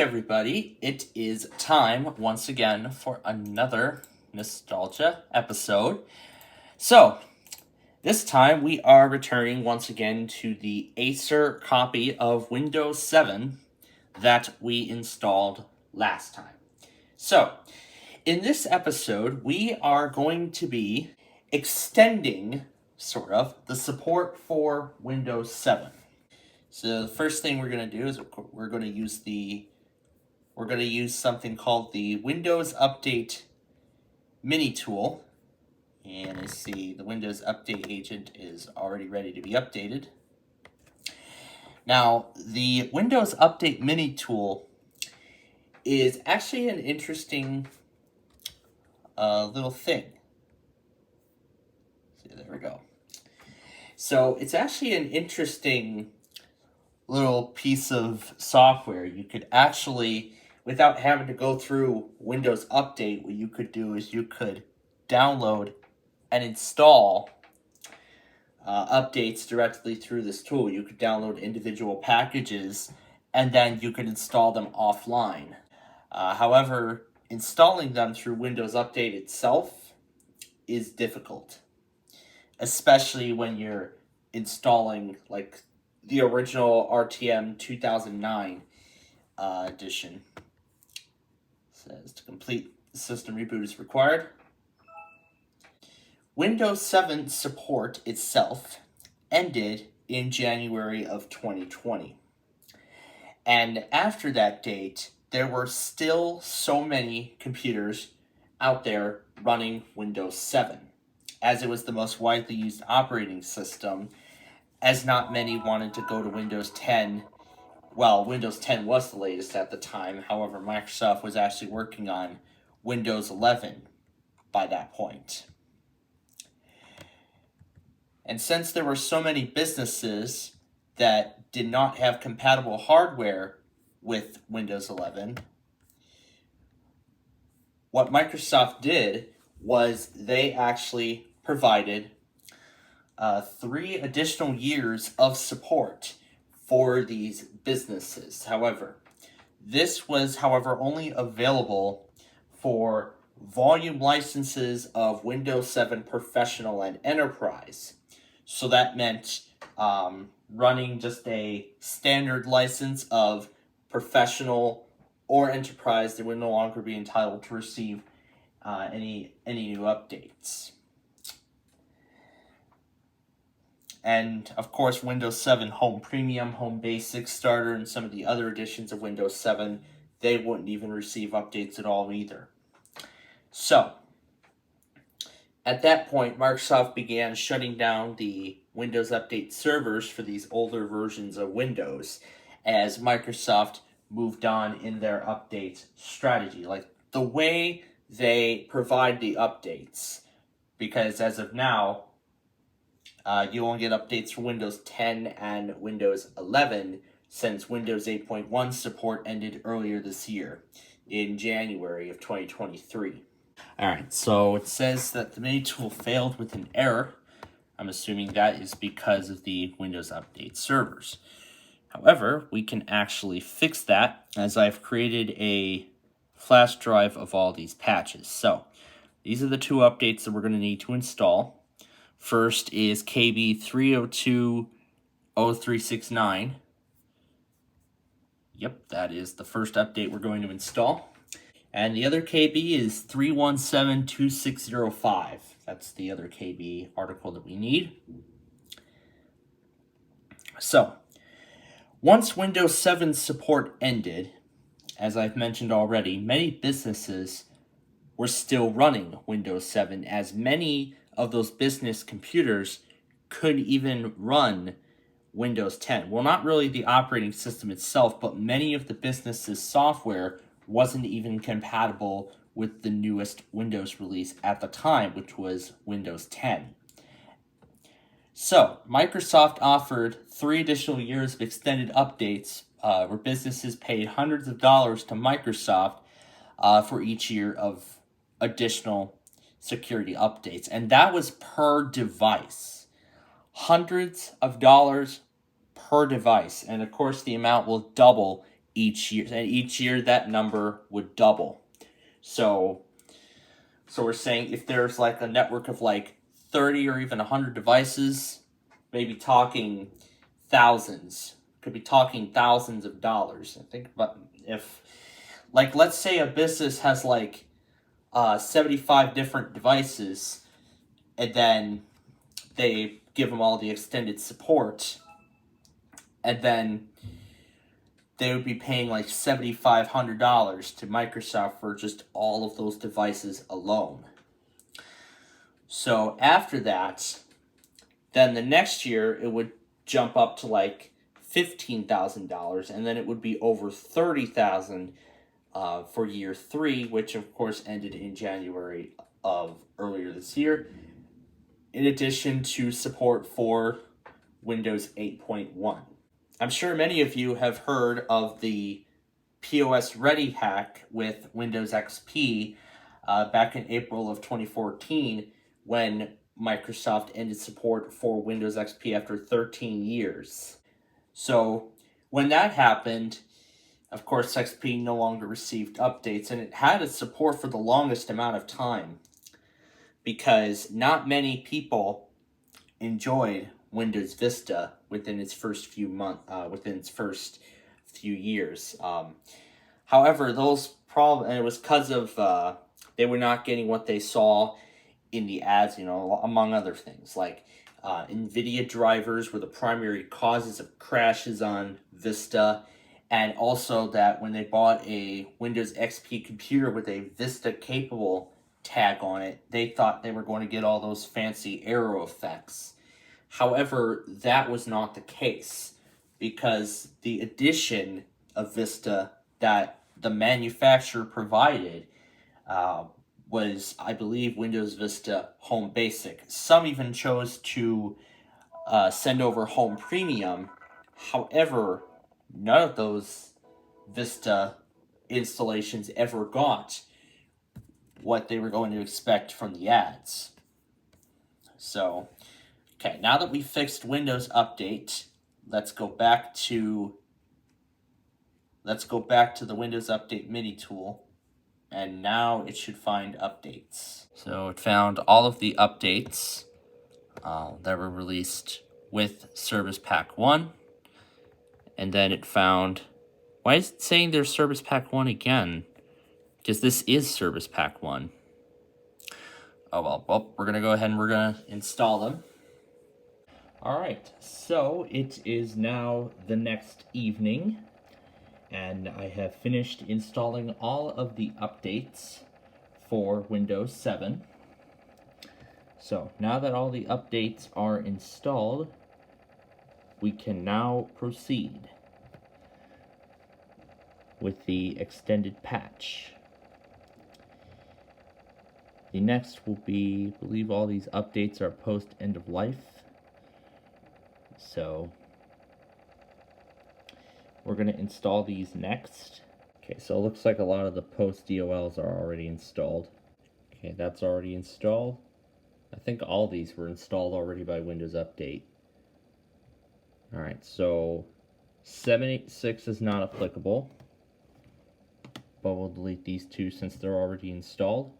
everybody, it is time once again for another nostalgia episode. So, this time we are returning once again to the Acer copy of Windows 7 that we installed last time. So, in this episode, we are going to be extending, sort of, the support for Windows 7. So the first thing we're going to do is we're going to use something called the Windows Update mini tool. And I see the Windows Update agent is already ready to be updated. Now, the Windows Update mini tool is actually an interesting little thing. So there we go. So it's actually an interesting little piece of software. You could actually, without having to go through Windows Update, what you could do is you could download and install updates directly through this tool. You could download individual packages and then you could install them offline. However, installing them through Windows Update itself is difficult, especially when you're installing like the original RTM 2009 edition. It says to complete the system reboot is required. Windows 7 support itself ended in January of 2020. And after that date, there were still so many computers out there running Windows 7, as it was the most widely used operating system, as not many wanted to go to Windows 10. Well, Windows 10 was the latest at the time. However, Microsoft was actually working on Windows 11 by that point. And since there were so many businesses that did not have compatible hardware with Windows 11, what Microsoft did was they actually provided 3 additional years of support for these businesses. However, this was, only available for volume licenses of Windows 7 Professional and Enterprise. So that meant running just a standard license of Professional or Enterprise, they would no longer be entitled to receive any new updates. And, of course, Windows 7 Home Premium, Home Basic, Starter, and some of the other editions of Windows 7, they wouldn't even receive updates at all either. So, at that point, Microsoft began shutting down the Windows Update servers for these older versions of Windows as Microsoft moved on in their update strategy. Like, the way they provide the updates, because as of now, you only get updates for Windows 10 and Windows 11 since Windows 8.1 support ended earlier this year in January of 2023. Alright, so it says that the mini tool failed with an error. I'm assuming that is because of the Windows Update servers. However, we can actually fix that as I've created a flash drive of all these patches. So, these are the 2 updates that we're going to need to install. First is KB 302.0369. Yep, that is the first update we're going to install. And the other KB is 3172605. That's the other KB article that we need. So, once Windows 7 support ended, as I've mentioned already, many businesses were still running Windows 7, as many of those business computers could even run Windows 10. Well, not really the operating system itself, but many of the business's software wasn't even compatible with the newest Windows release at the time, which was Windows 10. So, Microsoft offered 3 additional years of extended updates where businesses paid hundreds of dollars to Microsoft for each year of additional security updates. And that was per device. Hundreds of dollars per device. And of course, the amount will double each year, and each year that number would double. So we're saying if there's like a network of like 30 or even 100 devices, maybe talking thousands, could be talking thousands of dollars. I think about if, like, let's say a business has like 75 different devices, and then they give them all the extended support, and then they would be paying like $7,500 to Microsoft for just all of those devices alone. So after that, then the next year it would jump up to like $15,000, and then it would be over $30,000 for year 3, which of course ended in January of earlier this year. In addition to support for Windows 8.1. I'm sure many of you have heard of the POS Ready hack with Windows XP back in April of 2014 when Microsoft ended support for Windows XP after 13 years. So when that happened, of course, XP no longer received updates, and it had its support for the longest amount of time because not many people enjoyed Windows Vista within its first few years. However, those problems, and it was because of they were not getting what they saw in the ads, among other things, like NVIDIA drivers were the primary causes of crashes on Vista, and also that when they bought a Windows XP computer with a Vista capable tag on it, they thought they were going to get all those fancy arrow effects. However, that was not the case, because the edition of Vista that the manufacturer provided was, I believe, Windows Vista Home Basic. Some even chose to send over Home Premium. However, none of those Vista installations ever got what they were going to expect from the ads. So, okay, now that we fixed Windows Update, let's go back to the Windows Update mini tool, and now it should find updates. So it found all of the updates that were released with Service Pack 1, and then it found, why is it saying there's Service Pack 1 again? Because this is Service Pack 1. Oh well, we're going to go ahead and we're going to install them. Alright, so it is now the next evening, and I have finished installing all of the updates for Windows 7. So, now that all the updates are installed, we can now proceed with the extended patch. The next will be, I believe all these updates are post end of life. So we're going to install these next. Okay, so it looks like a lot of the post DLLs are already installed. Okay, that's already installed. I think all these were installed already by Windows Update. Alright, so 7.8.6 is not applicable, but we'll delete these two since they're already installed.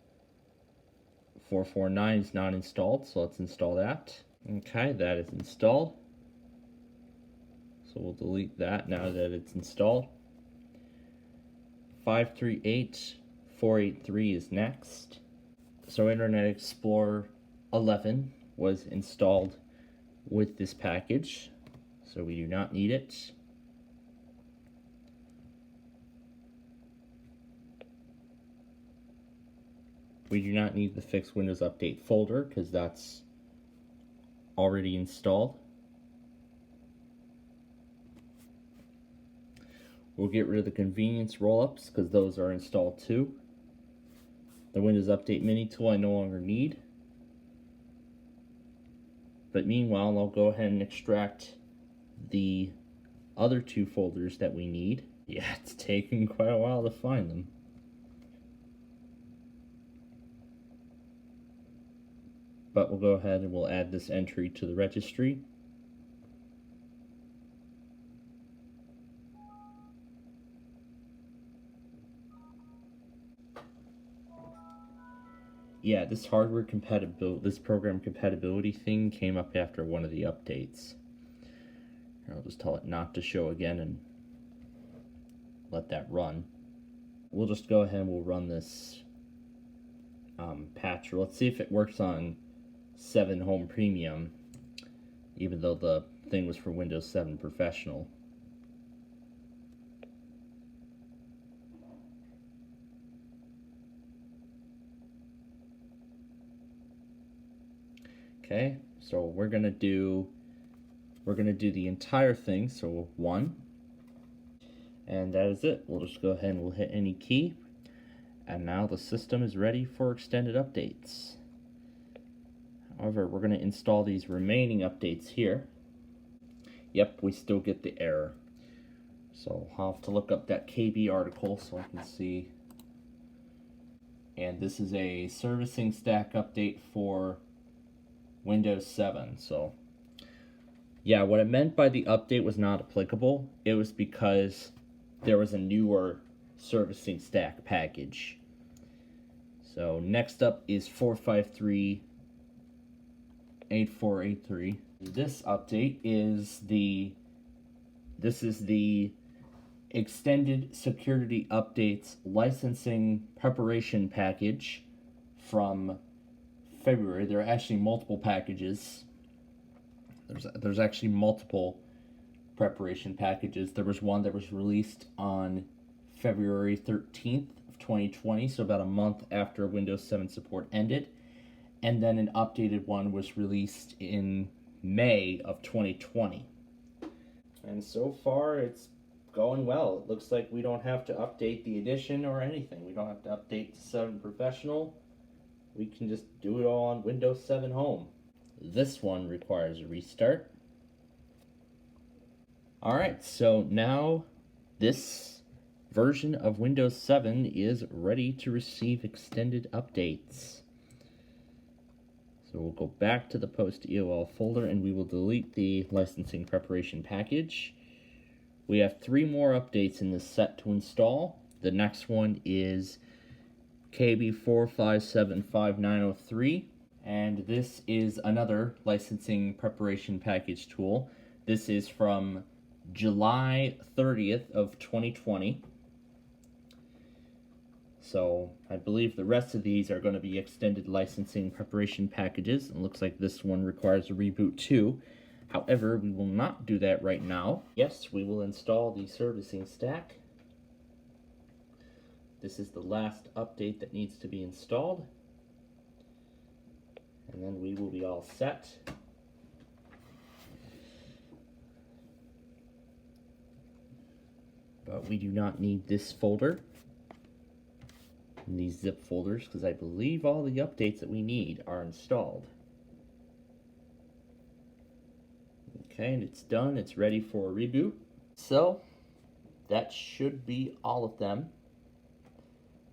4.4.9 is not installed, so let's install that. Okay, that is installed. So we'll delete that now that it's installed. 5.3.8.4.8.3 is next. So Internet Explorer 11 was installed with this package, so we do not need it. We do not need the Fix Windows Update folder because that's already installed. We'll get rid of the convenience rollups because those are installed too. The Windows Update mini tool I no longer need. But meanwhile, I'll go ahead and extract the other two folders that we need. Yeah, it's taking quite a while to find them. But we'll go ahead and we'll add this entry to the registry. Yeah, this this program compatibility thing came up after one of the updates. I'll just tell it not to show again and let that run. We'll just go ahead and we'll run this patch. Let's see if it works on 7 Home Premium, even though the thing was for Windows 7 Professional. Okay, so we're gonna do the entire thing. So 1, and that is it. We'll just go ahead and we'll hit any key, and now the system is ready for extended updates. However, we're gonna install these remaining updates here. Yep, we still get the error. So I'll have to look up that KB article so I can see. And this is a servicing stack update for Windows 7. So yeah, what it meant by the update was not applicable. It was because there was a newer servicing stack package. So next up is 453-8483. This update is the Extended Security Updates Licensing Preparation Package from February. There are actually multiple packages. There's actually multiple preparation packages. There was one that was released on February 13th of 2020, so about a month after Windows 7 support ended. And then an updated one was released in May of 2020. And so far, it's going well. It looks like we don't have to update the edition or anything. We don't have to update to 7 Professional. We can just do it all on Windows 7 Home. This one requires a restart. Alright, so now this version of Windows 7 is ready to receive extended updates. So we'll go back to the post-EOL folder and we will delete the licensing preparation package. We have 3 more updates in this set to install. The next one is KB4575903, and this is another licensing preparation package tool. This is from July 30th of 2020. So I believe the rest of these are going to be extended licensing preparation packages. It looks like this one requires a reboot too. However, we will not do that right now. Yes, we will install the servicing stack. This is the last update that needs to be installed. And then we will be all set. But we do not need this folder and these zip folders because I believe all the updates that we need are installed. Okay, and it's done. It's ready for a reboot. So that should be all of them.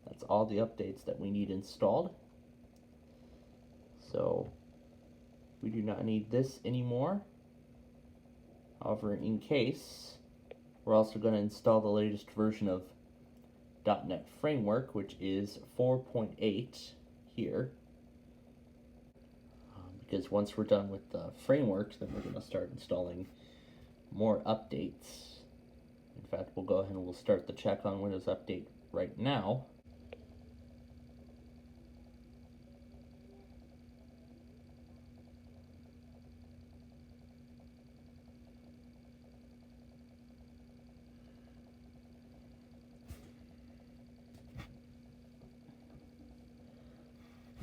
That's all the updates that we need installed. So we do not need this anymore. However, in case, we're also going to install the latest version of .NET Framework, which is 4.8 here. Because once we're done with the framework, then we're going to start installing more updates. In fact, we'll go ahead and we'll start the check on Windows Update right now.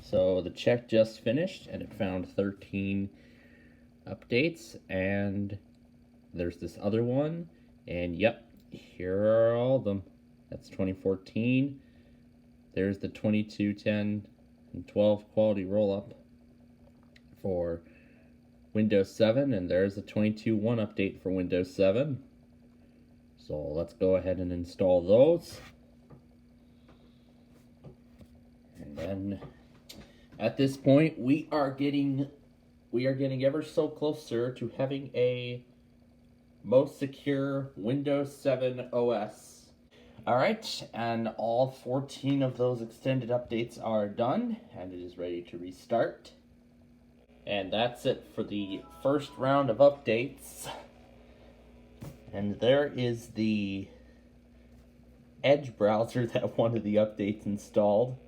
So the check just finished and it found 13 updates, and there's this other one, and yep, here are all of them. That's 2014. There's the 2210 and 12 quality rollup for Windows 7, and there's the 22.1 update for Windows 7. So let's go ahead and install those. And then at this point, we are getting ever so closer to having a most secure Windows 7 OS. Alright, and all 14 of those extended updates are done, and it is ready to restart. And that's it for the first round of updates. And there is the Edge browser that one of the updates installed,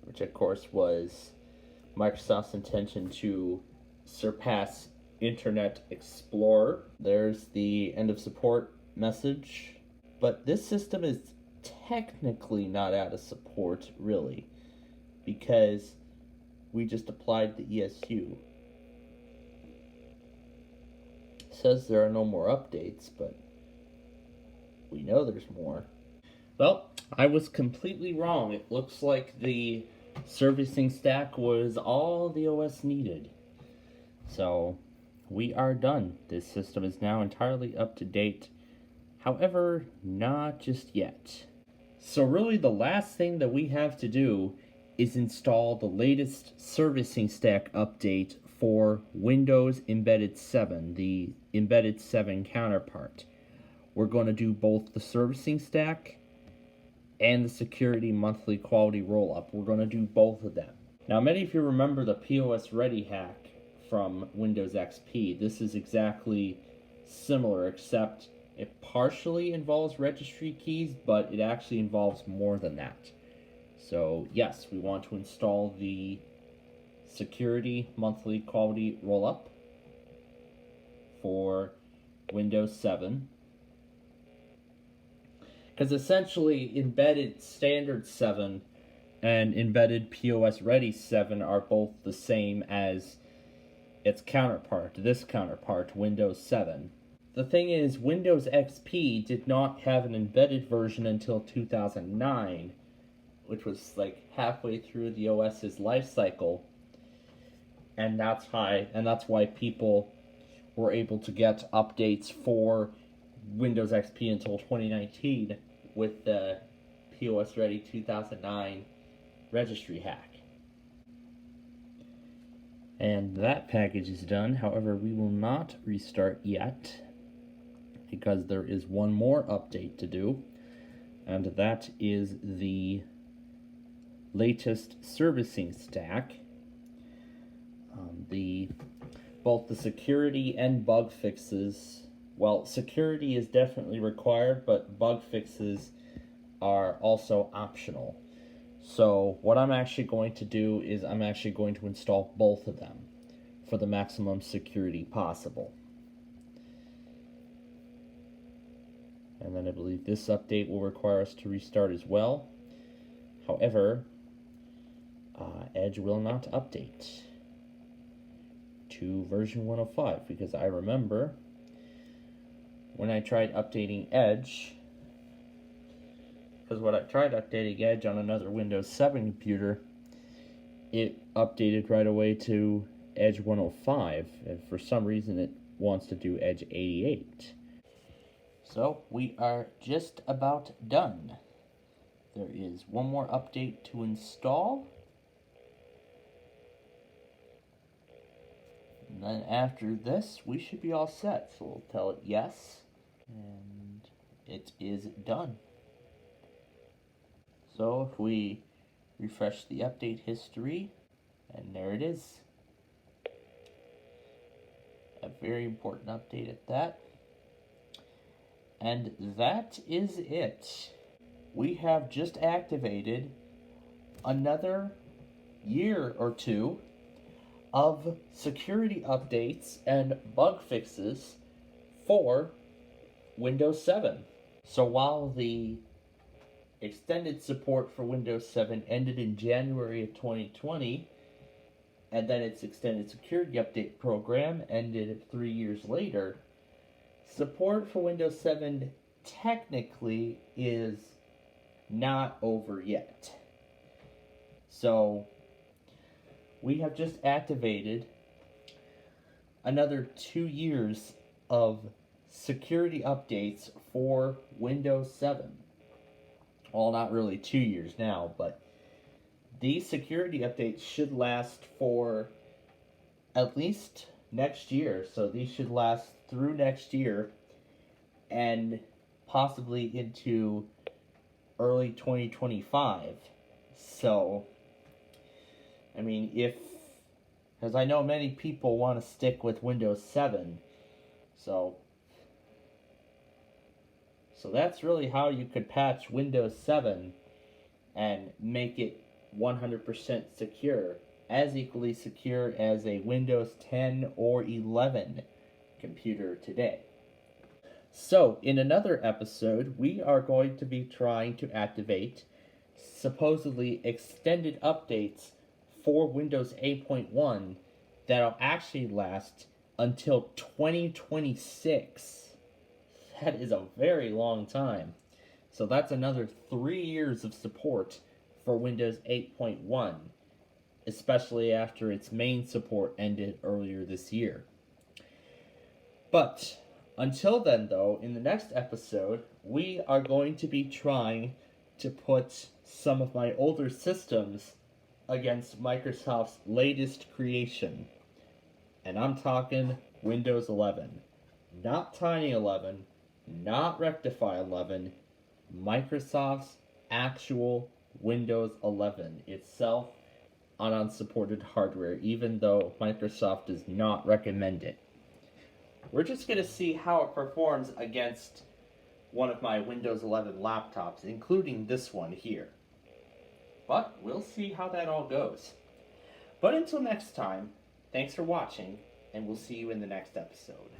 which of course was Microsoft's intention to surpass Internet Explorer. There's the end of support message, but this system is technically not out of support, really, because we just applied the ESU. It says there are no more updates, but we know there's more. Well, I was completely wrong. It looks like the servicing stack was all the OS needed. So, we are done. This system is now entirely up to date. However, not just yet. So really the last thing that we have to do is install the latest servicing stack update for Windows Embedded 7, the Embedded 7 counterpart. We're going to do both the servicing stack and the security monthly quality rollup. We're going to do both of them. Now, many of you remember the POS Ready hack from Windows XP. This is exactly similar, except it partially involves registry keys, but it actually involves more than that. So, yes, we want to install the security monthly quality rollup for Windows 7. Because essentially, Embedded Standard 7 and Embedded POS Ready 7 are both the same as its counterpart, this counterpart, Windows 7. The thing is, Windows XP did not have an embedded version until 2009, which was like halfway through the OS's life cycle, and that's why people were able to get updates for Windows XP until 2019 with the POS Ready 2009 registry hack. And that package is done. However, we will not restart yet because there is one more update to do, and that is the latest servicing stack. Both the security and bug fixes, well, security is definitely required, but bug fixes are also optional. So what I'm actually going to do is I'm actually going to install both of them for the maximum security possible. And then I believe this update will require us to restart as well. However, Edge will not update to version 105, because I remember when I tried updating Edge, because when I tried updating Edge on another Windows 7 computer, it updated right away to Edge 105, and for some reason it wants to do Edge 88. So we are just about done. There is one more update to install. And then after this, we should be all set. So we'll tell it yes, and it is done. So if we refresh the update history, and there it is. A very important update at that. And that is it. We have just activated another year or two of security updates and bug fixes for Windows 7. So while the extended support for Windows 7 ended in January of 2020, and then its extended security update program ended 3 years later, support for Windows 7 technically is not over yet. So we have just activated another 2 years of security updates for Windows 7. Well, not really 2 years now, but these security updates should last for at least next year, so these should last through next year and possibly into early 2025. So, I mean, because I know many people want to stick with Windows 7, so that's really how you could patch Windows 7 and make it 100% secure, as equally secure as a Windows 10 or 11 computer today. So, in another episode, we are going to be trying to activate supposedly extended updates for Windows 8.1 that'll actually last until 2026. That is a very long time. So that's another 3 years of support for Windows 8.1, especially after its main support ended earlier this year. But until then, though, in the next episode, we are going to be trying to put some of my older systems against Microsoft's latest creation. And I'm talking Windows 11. Not Tiny 11, not Rectify 11, Microsoft's actual Windows 11 itself on unsupported hardware, even though Microsoft does not recommend it. We're just going to see how it performs against one of my Windows 11 laptops, including this one here. But we'll see how that all goes. But until next time, thanks for watching, and we'll see you in the next episode.